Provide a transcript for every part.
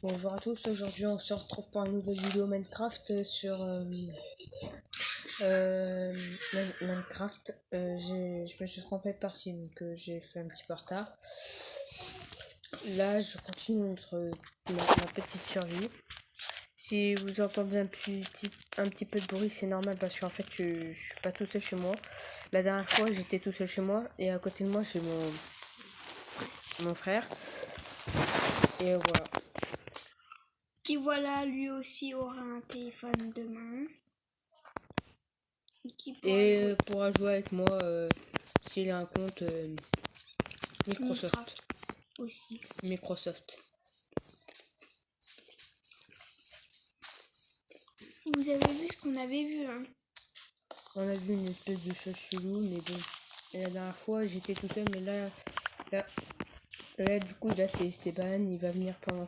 Bonjour à tous, aujourd'hui on se retrouve pour une nouvelle vidéo Minecraft sur Minecraft. Je me suis trompé de partie donc j'ai fait un petit peu retard. Là je continue ma petite survie. Si vous entendez un petit peu de bruit, c'est normal parce qu'en fait je suis pas tout seul chez moi. La dernière fois j'étais tout seul chez moi et à côté de moi c'est mon frère. Et voilà. Qui voilà, lui aussi aura un téléphone demain. Et pourra jouer avec moi s'il a un compte Microsoft. Aussi. Microsoft. Vous avez vu ce qu'on avait vu, hein? On a vu une espèce de chat chelou, mais bon. Et la dernière fois, j'étais tout seul, mais là, du coup, là, c'est Esteban. Il va venir pendant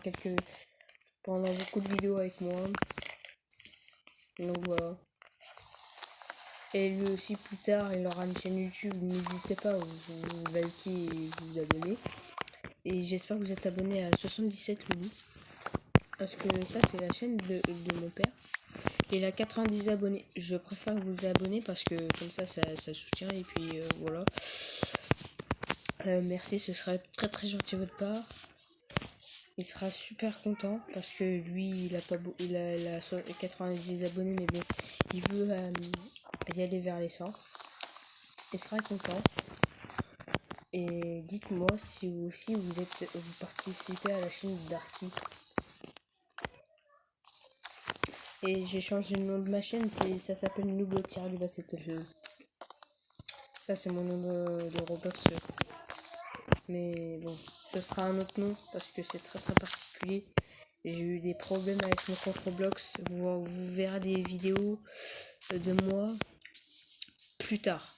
beaucoup de vidéos avec moi. Donc voilà. Et lui aussi, plus tard, il aura une chaîne YouTube. N'hésitez pas à vous liker et vous abonner. Et j'espère que vous êtes abonnés à 77 Loulou. Parce que ça, c'est la chaîne de mon père. Il a 90 abonnés. Je préfère que vous vous abonnez parce que comme ça soutient. Et puis voilà. Merci, ce serait très très gentil de votre part. Il sera super content parce que lui, il a 90 abonnés, mais bon, il veut y aller vers les 100. Il sera content. Et dites-moi si vous aussi vous participez à la chaîne d'Arty. Et j'ai changé le nom de ma chaîne, ça s'appelle Noob-Tier-Luba, ça c'est mon nom de Roblox. Mais bon, ce sera un autre nom parce que c'est très très particulier. J'ai eu des problèmes avec mon compte Roblox. Vous verrez des vidéos de moi plus tard.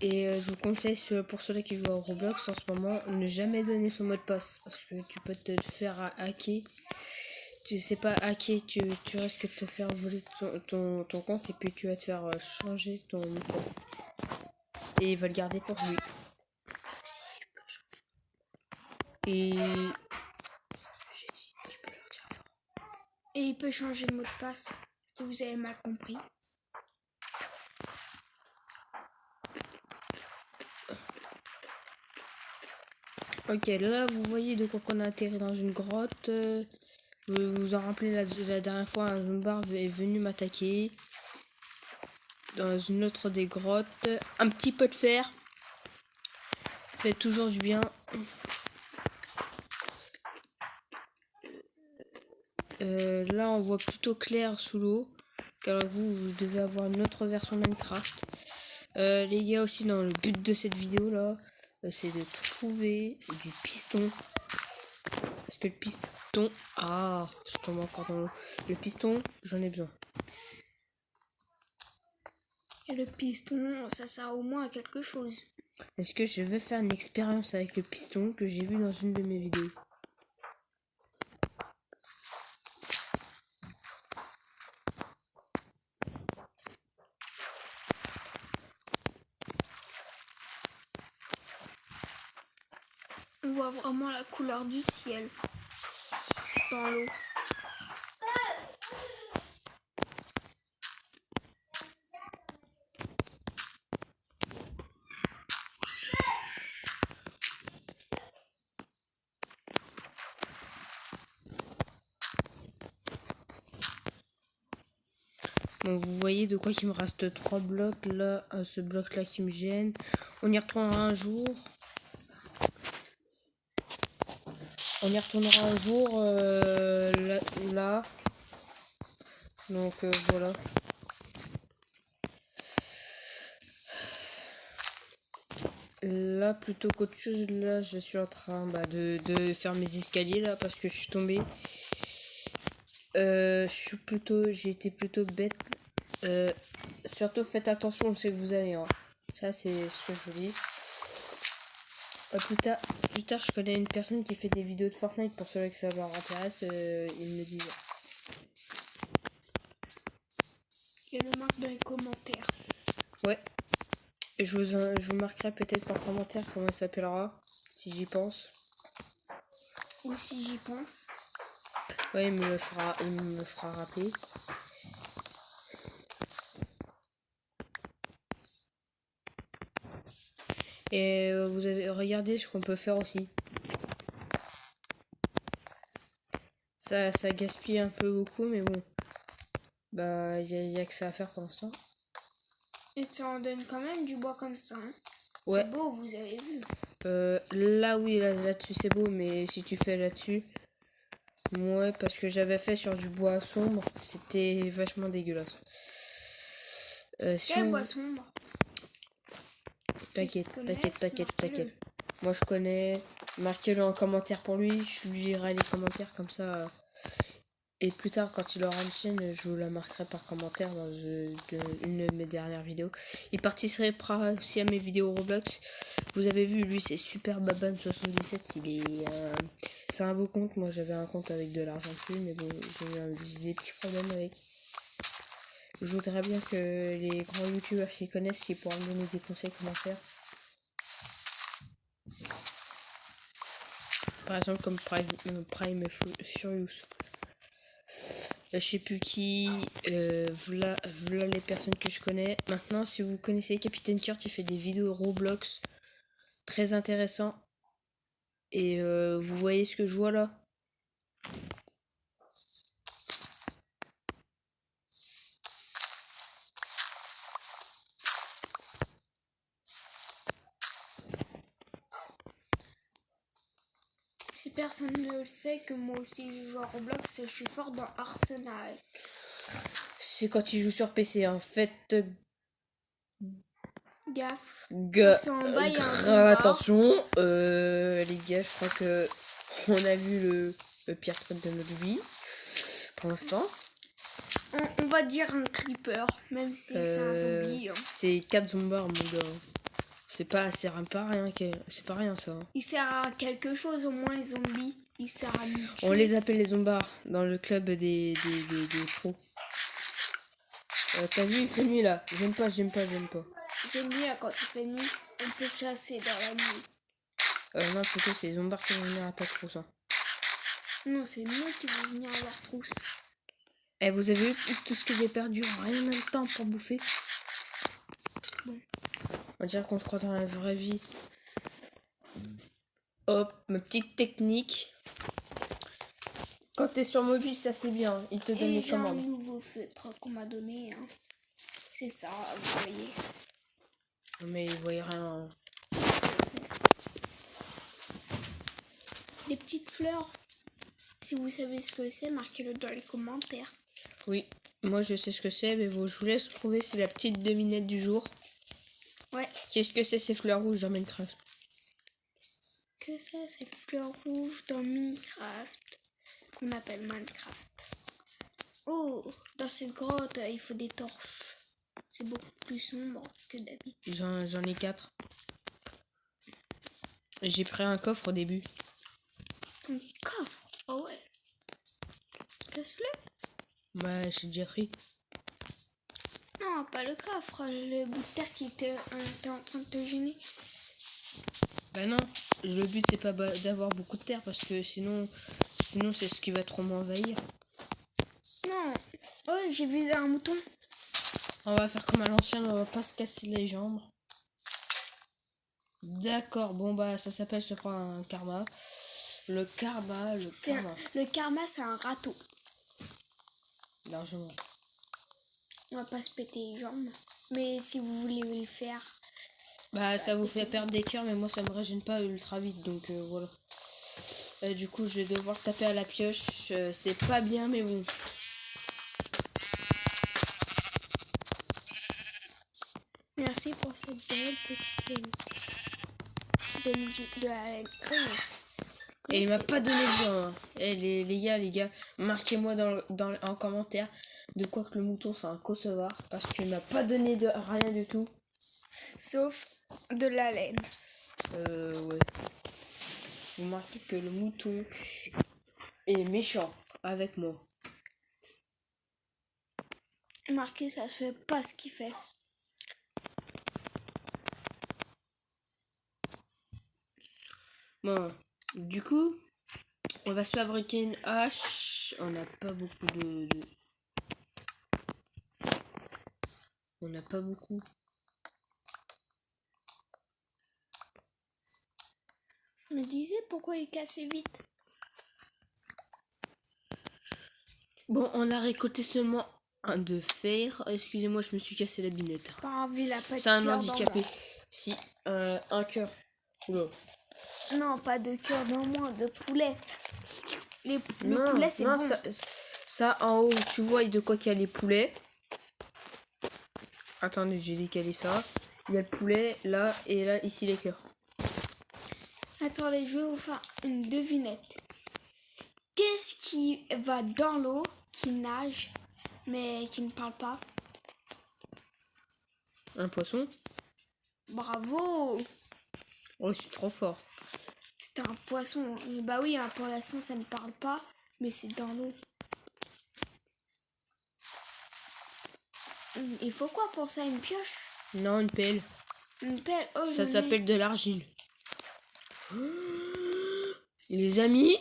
Et je vous conseille, pour ceux qui jouent à Roblox en ce moment, ne jamais donner son mot de passe parce que tu peux te faire hacker. Tu sais pas hacker, tu risques de te faire voler ton compte et puis tu vas te faire changer ton mot de passe. Et il va le garder pour lui. Et il peut changer le mot de passe si vous avez mal compris. ok, là vous voyez de quoi qu'on a atterri dans une grotte. Vous vous en rappelez la dernière fois, un zombard est venu m'attaquer dans une autre des grottes. Un petit peu de fer fait toujours du bien. Là on voit plutôt clair sous l'eau, car vous devez avoir une autre version Minecraft. Les gars, aussi dans le but de cette vidéo là, c'est de trouver du piston. Parce que le piston... Ah, je tombe encore dans l'eau. Le piston, j'en ai besoin. Et le piston, ça sert au moins à quelque chose. Est-ce que je veux faire une expérience avec le piston que j'ai vu dans une de mes vidéos? On voit vraiment la couleur du ciel dans l'eau. Bon, vous voyez de quoi il me reste 3 blocs là, ce bloc là qui me gêne. On y retournera un jour. On y retournera un jour là. Donc voilà. Là, plutôt qu'autre chose, là, je suis en train de faire mes escaliers là parce que je suis tombée. J'ai été plutôt bête. Surtout faites attention où c'est que vous allez. Hein. Ça, c'est ce que je vous dis. Plus tard, je connais une personne qui fait des vidéos de Fortnite pour ceux que ça leur intéresse. Ils me disent. Et le marque dans les commentaires. Ouais. Et je vous marquerai peut-être par commentaire comment il s'appellera, si j'y pense. Ou si j'y pense. Ouais, il me le fera rappeler. Et vous avez regardé ce qu'on peut faire aussi. Ça gaspille un peu beaucoup, mais bon. Bah, y a que ça à faire pour l'instant. Et ça en donne quand même du bois comme ça. Hein. Ouais. C'est beau, vous avez vu. Là, oui, là-dessus, c'est beau, mais si tu fais là-dessus... Ouais, parce que j'avais fait sur du bois sombre, c'était vachement dégueulasse. Quel bois sombre? T'inquiète. Moi, je connais. Marquez-le en commentaire pour lui, je lui lirai les commentaires comme ça... Et plus tard, quand il aura une chaîne, je vous la marquerai par commentaire dans une de mes dernières vidéos. Il participera aussi à mes vidéos Roblox. Vous avez vu, lui, c'est Super Baban77. C'est un beau compte. Moi, j'avais un compte avec de l'argent dessus, mais bon, j'ai des petits problèmes avec. Je voudrais bien que les grands youtubeurs qui connaissent, qui pourront me donner des conseils comment faire. Par exemple, comme Prime Furious. Je sais plus qui, voilà les personnes que je connais. Maintenant, si vous connaissez Capitaine Kurt, il fait des vidéos Roblox très intéressants. Et vous voyez ce que je vois là? Si personne ne le sait que moi aussi je joue à Roblox, je suis fort dans Arsenal. C'est quand il joue sur PC, en fait. Gaffe. Parce qu'en bas, il y a un zombar. Attention, les gars, je crois que on a vu le pire truc de notre vie pour l'instant. On va dire un creeper, même si c'est un zombie. Hein. C'est 4 zombards, mon gars. C'est pas rien ça. Il sert à quelque chose au moins les zombies. Il sert à nous tuer. On les appelle les zombards dans le club des pros. T'as vu, il fait nuit là. J'aime pas. J'aime bien quand il fait nuit, on peut chasser dans la nuit. Non, plutôt c'est les zombards qui vont venir à ta trousse. Hein. Non, c'est nous qui vont venir à leur trousse. Eh, vous avez vu tout ce que j'ai perdu en rien de temps pour bouffer. Bon. On dirait qu'on se croit dans la vraie vie. Hop, ma petite technique. Quand t'es sur mobile, ça c'est bien. Il te donne les commandes. J'ai un nouveau feutre qu'on m'a donné. Hein. C'est ça, vous voyez. Mais il voyait rien. Des petites fleurs. Si vous savez ce que c'est, marquez-le dans les commentaires. Oui, moi je sais ce que c'est, mais je vous laisse trouver. C'est la petite devinette du jour. Ouais. Qu'est-ce que c'est ces fleurs rouges dans Minecraft? Que c'est ces fleurs rouges dans Minecraft qu'on appelle Minecraft? Oh, dans cette grotte, il faut des torches. C'est beaucoup plus sombre que d'habitude. J'en ai 4. J'ai pris un coffre au début. Ton coffre? Oh ouais. Casse-le. Bah, j'ai déjà pris. Non, pas le coffre. Le bout de terre qui était en train de te gêner. Bah non, le but c'est pas d'avoir beaucoup de terre parce que sinon c'est ce qui va trop m'envahir. Non. Oh, j'ai vu un mouton. On va faire comme à l'ancienne, on va pas se casser les jambes. D'accord, bon bah ça s'appelle se prendre un karma. Le karma. Le karma, c'est un râteau. Largement. On va pas se péter les jambes. Mais si vous voulez le faire... Bah ça vous fait perdre des cœurs, mais moi ça me régène pas ultra vite, donc voilà. Du coup je vais devoir taper à la pioche, c'est pas bien mais bon. Merci pour cette belle petite de la laine. Et il m'a pas donné de bien. Hein. Et les gars, marquez-moi en commentaire de quoi que le mouton c'est un kosovar, parce qu'il m'a pas donné de rien du tout. Sauf de la laine. Ouais. Vous marquez que le mouton est méchant avec moi. Marqué, ça se fait pas ce qu'il fait. Bon, du coup, On va se fabriquer une hache. On n'a pas beaucoup de... On n'a pas beaucoup. Je me disais pourquoi il cassait vite. Bon, on a récolté seulement un de fer. Excusez-moi, je me suis cassé la binette. Par il a pas de C'est un cœur handicapé. dans moi. Si, un cœur. Oula. Non, pas de cœur dans moi, de poulet. Le Non, poulet, c'est non, bon. ça, en haut, tu vois de quoi qu'il y a les poulets. Attendez, j'ai décalé ça. Il y a le poulet, là, et là, ici, les cœurs. Attendez, je vais vous faire une devinette. Qu'est-ce qui va dans l'eau, qui nage, mais qui ne parle pas? Un poisson. Bravo! Oh, je suis trop fort. C'est un poisson. Bah oui, un poisson, ça ne parle pas, mais c'est dans l'eau. Il faut quoi pour ça? Une pioche? Non, une pelle. Une pelle? Oh, Ça s'appelle de l'argile. Les amis,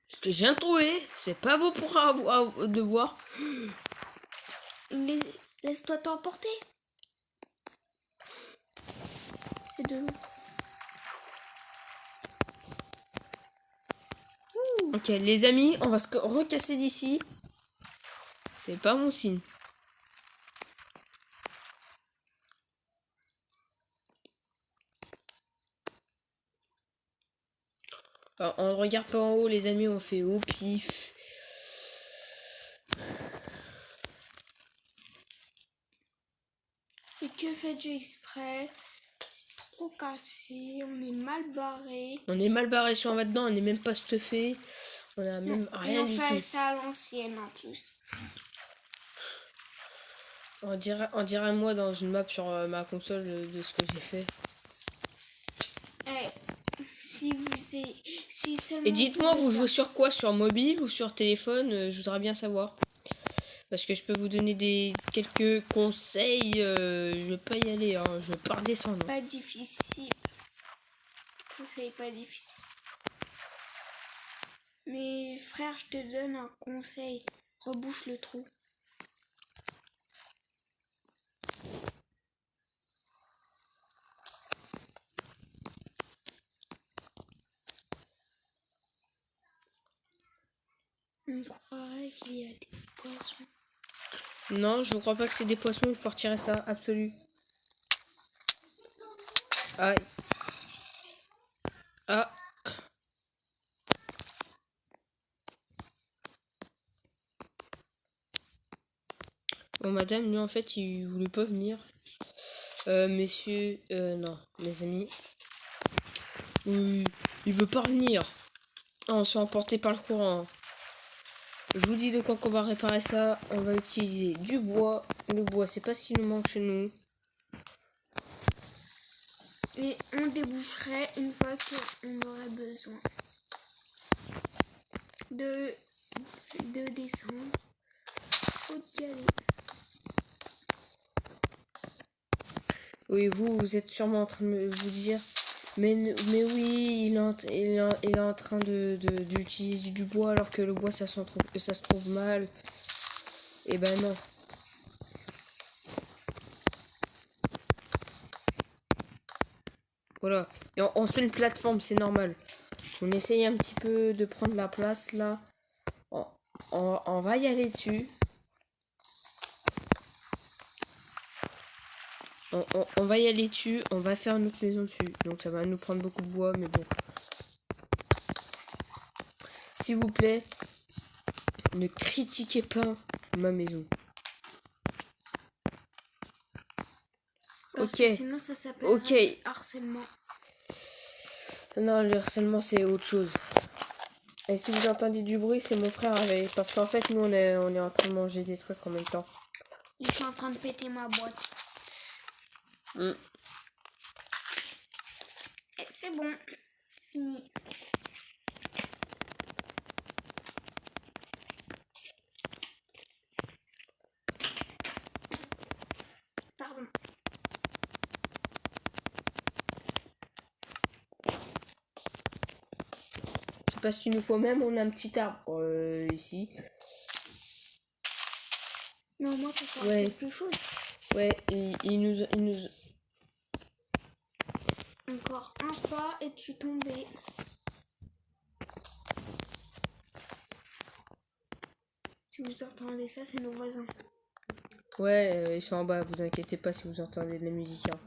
ce que je viens de trouver, c'est pas beau pour avoir de voir. Laisse-toi t'emporter. C'est de l'eau. Ok, les amis, on va se recasser d'ici. C'est pas mon signe. Alors, on ne regarde pas en haut, les amis, on fait au pif. C'est que fait-tu exprès? C'est trop cassé, on est mal barré. On est mal barré sur là-dedans, on n'est même pas stuffé. On a même rien Et du on fait tout. ça à l'ancienne en plus. On dirait moi dans une map sur ma console de ce que j'ai fait. Si seulement Et dites-moi, pouvez vous faire- jouez sur quoi? Sur mobile ou sur téléphone? Je voudrais bien savoir. Parce que je peux vous donner quelques conseils. Je vais pas y aller, hein. Je vais pas redescendre. Pas difficile. C'est pas difficile. Mais frère, je te donne un conseil. Rebouche le trou. On croirait qu'il y a des poissons. Non, je crois pas que c'est des poissons. Il faut retirer ça, absolu. Aïe. Ah. Bon, madame, lui, en fait, il voulait pas venir. Messieurs, non, mes amis. Oui, il veut pas revenir. Ah, on se fait emporter par le courant. Je vous dis de quoi qu'on va réparer ça. On va utiliser du bois. Le bois, c'est pas ce qui nous manque chez nous. Et on déboucherait une fois qu'on aurait besoin. De descendre. Faut y aller. Oui, vous êtes sûrement en train de vous dire, mais oui, il est en train d'utiliser du bois alors que le bois ça se trouve mal. Et ben non. Voilà. Et on se fait une plateforme, c'est normal. On essaye un petit peu de prendre la place là. On va y aller dessus. On va y aller dessus, on va faire notre maison dessus. Donc ça va nous prendre beaucoup de bois, mais bon. S'il vous plaît, ne critiquez pas ma maison. Parce Ok. que sinon ça s'appelle Ok. harcèlement. Non, le harcèlement c'est autre chose. Et si vous entendez du bruit, c'est mon frère avec. Parce qu'en fait, nous on est en train de manger des trucs en même temps. Je suis en train de péter ma boîte. C'est bon. Fini. Pardon. C'est parce qu'il nous faut même, on a un petit arbre ici. Mais au moins, ça sera Ouais. un peu plus chaud. Ouais, et il nous... Encore un pas et tu tombais. Si vous entendez ça, c'est nos voisins. Ouais, ils sont en bas, vous inquiétez pas si vous entendez de la musique. Hein.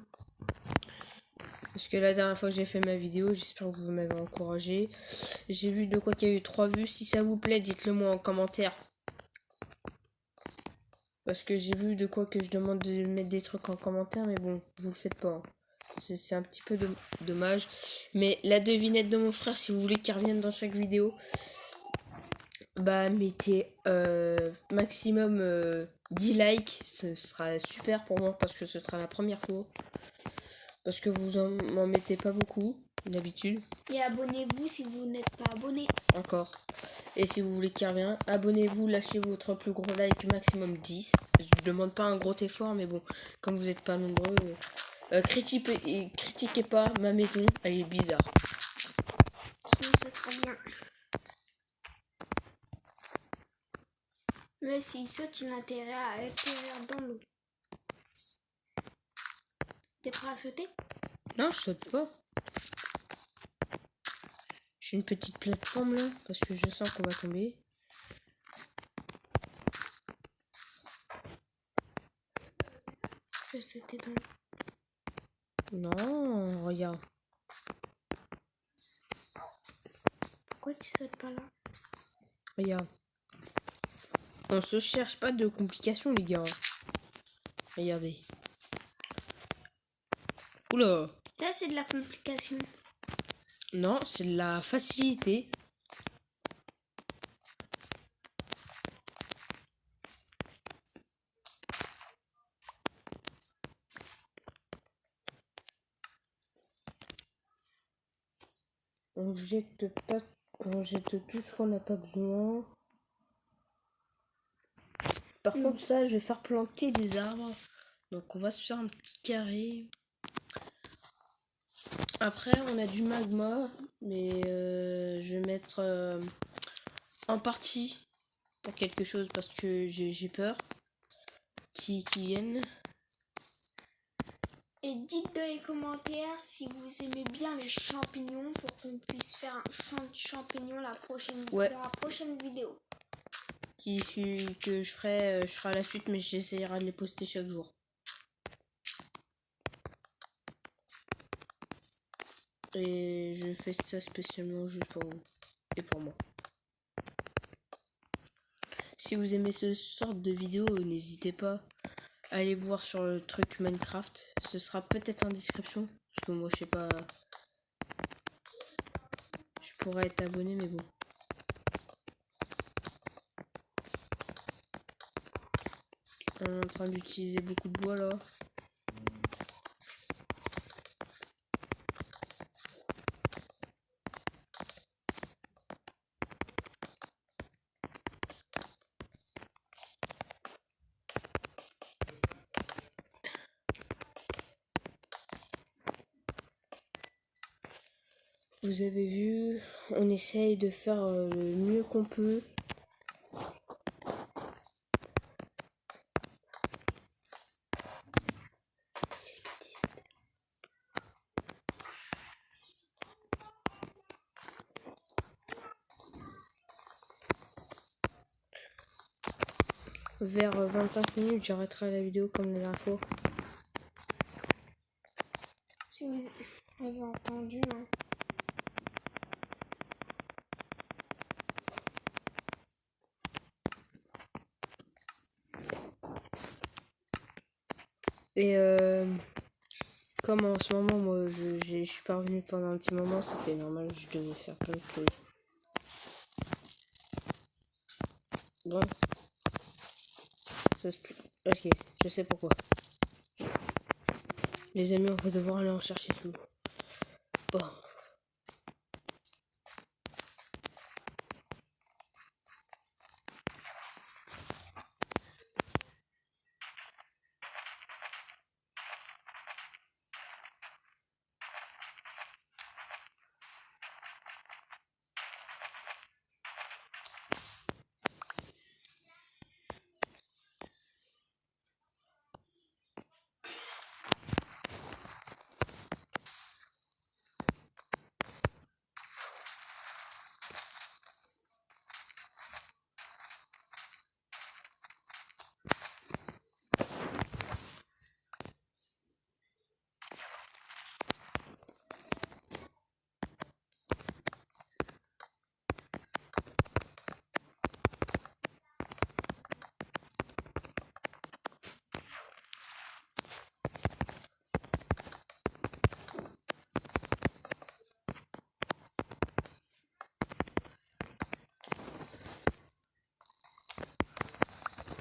Parce que la dernière fois que j'ai fait ma vidéo, j'espère que vous m'avez encouragé. J'ai vu de quoi qu'il y a eu 3 vues. Si ça vous plaît, dites-le moi en commentaire. Parce que j'ai vu de quoi que je demande de mettre des trucs en commentaire, mais bon, vous le faites pas. Hein. C'est un petit peu dommage. Mais la devinette de mon frère, si vous voulez qu'il revienne dans chaque vidéo, bah mettez maximum 10 likes. Ce sera super pour moi parce que ce sera la première fois. Parce que vous m'en mettez pas beaucoup, d'habitude. Et abonnez-vous si vous n'êtes pas abonné. Encore. Et si vous voulez qu'il revienne, abonnez-vous, lâchez votre plus gros like, maximum 10. Je demande pas un gros effort, mais bon, comme vous n'êtes pas nombreux, critiquez pas ma maison, elle est bizarre. Sinon, c'est très bien. Mais s'il saute, il a intérêt à atterrir dans l'eau. T'es prêt à sauter? Non, je saute pas. J'ai une petite plateforme là, parce que je sens qu'on va tomber. Je vais sauter dans l'eau. Non, regarde. Pourquoi tu sautes pas là? Regarde. On se cherche pas de complications, les gars. Regardez. Oula. Là, c'est de la complication. Non, c'est de la facilité. On jette pas, on jette tout ce qu'on n'a pas besoin. Par contre, ça, je vais faire planter des arbres. Donc, on va se faire un petit carré. Après, on a du magma, mais je vais mettre en partie pour quelque chose parce que j'ai peur qui viennent. Et dites dans les commentaires si vous aimez bien les champignons pour qu'on puisse faire un champ de champignons dans la prochaine vidéo. Que je ferai à la suite, mais j'essaierai de les poster chaque jour. Et je fais ça spécialement juste pour vous et pour moi. Si vous aimez ce sort de vidéo, n'hésitez pas à aller voir sur le truc Minecraft. Ce sera peut-être en description. Parce que moi je sais pas. Je pourrais être abonné mais bon. On est en train d'utiliser beaucoup de bois là. Vous avez vu, on essaye de faire le mieux qu'on peut. Vers 25 minutes, j'arrêterai la vidéo comme la dernière fois. Si vous avez entendu, hein. Et comme en ce moment, moi, je suis pas revenu pendant un petit moment, c'était normal, je devais faire plein de choses. Bon. Ça se... Ok, je sais pourquoi. Les amis, on va devoir aller en chercher sous l'eau. Bon.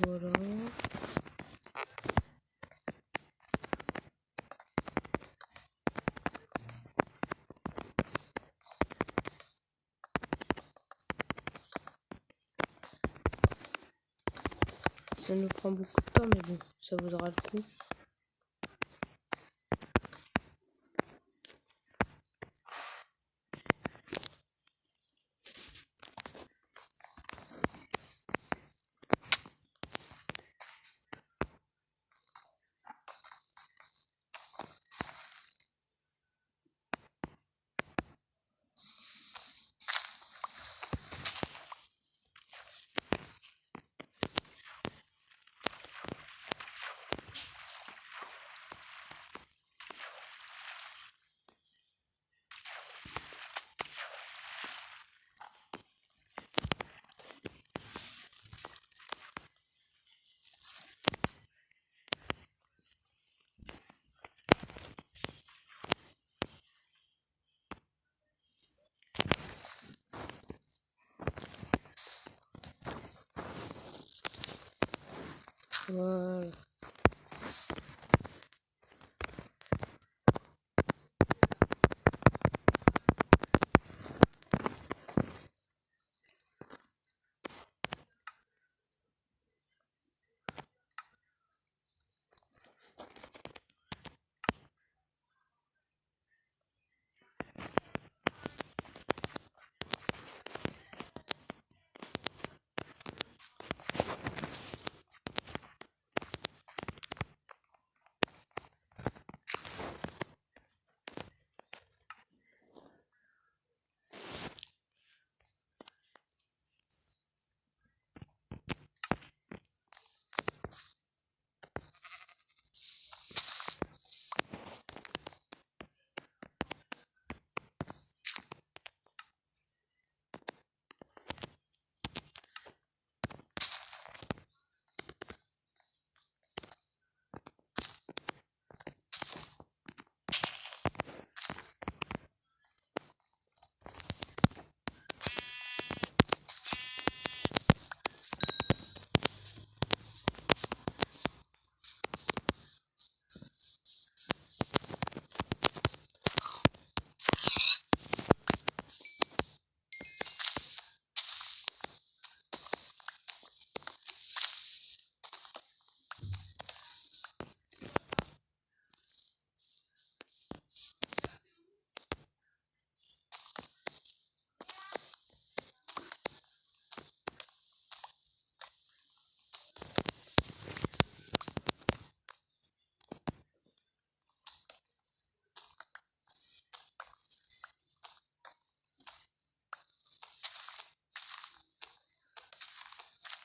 Voilà. Ça nous prend beaucoup de temps, mais bon, ça vaudra le coup. Voilà.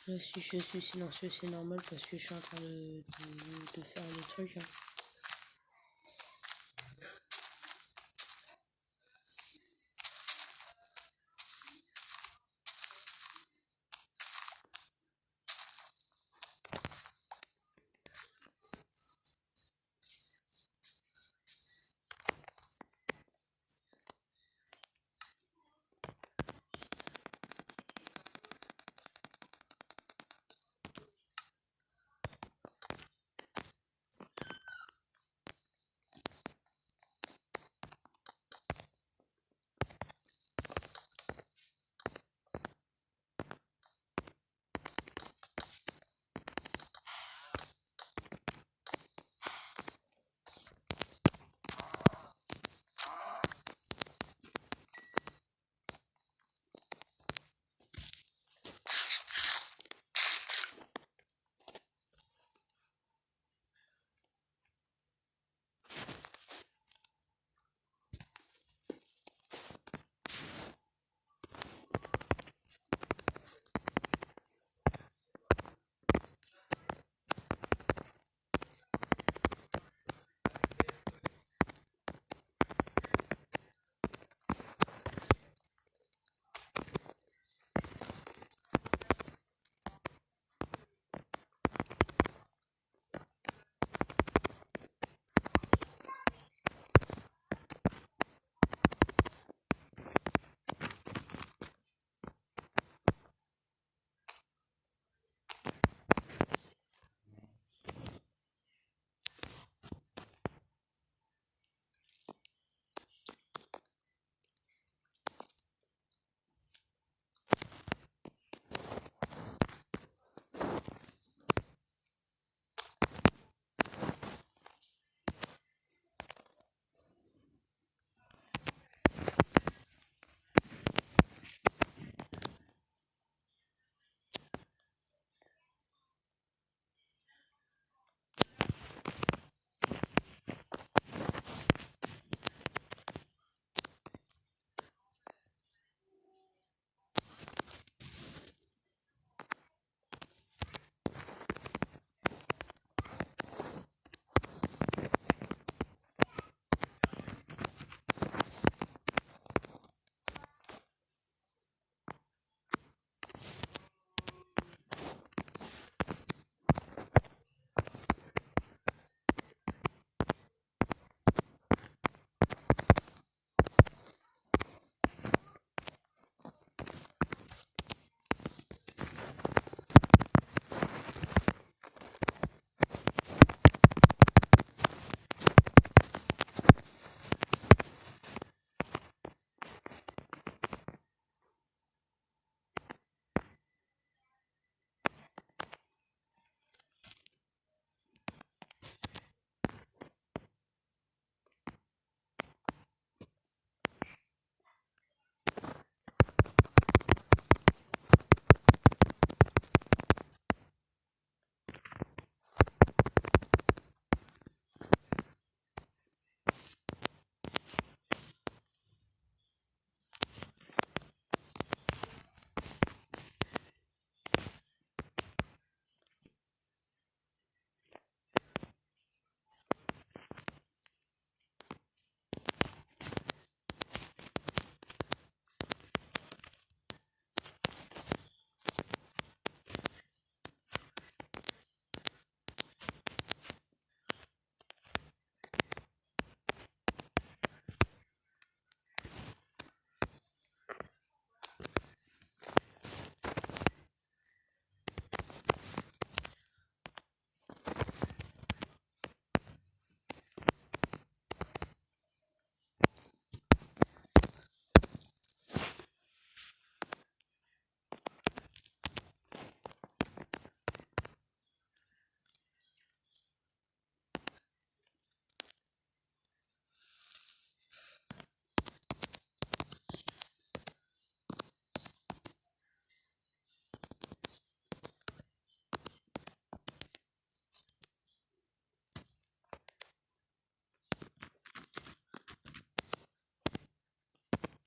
Là, si je suis silencieux, c'est normal parce que je suis en train de faire le truc. Hein.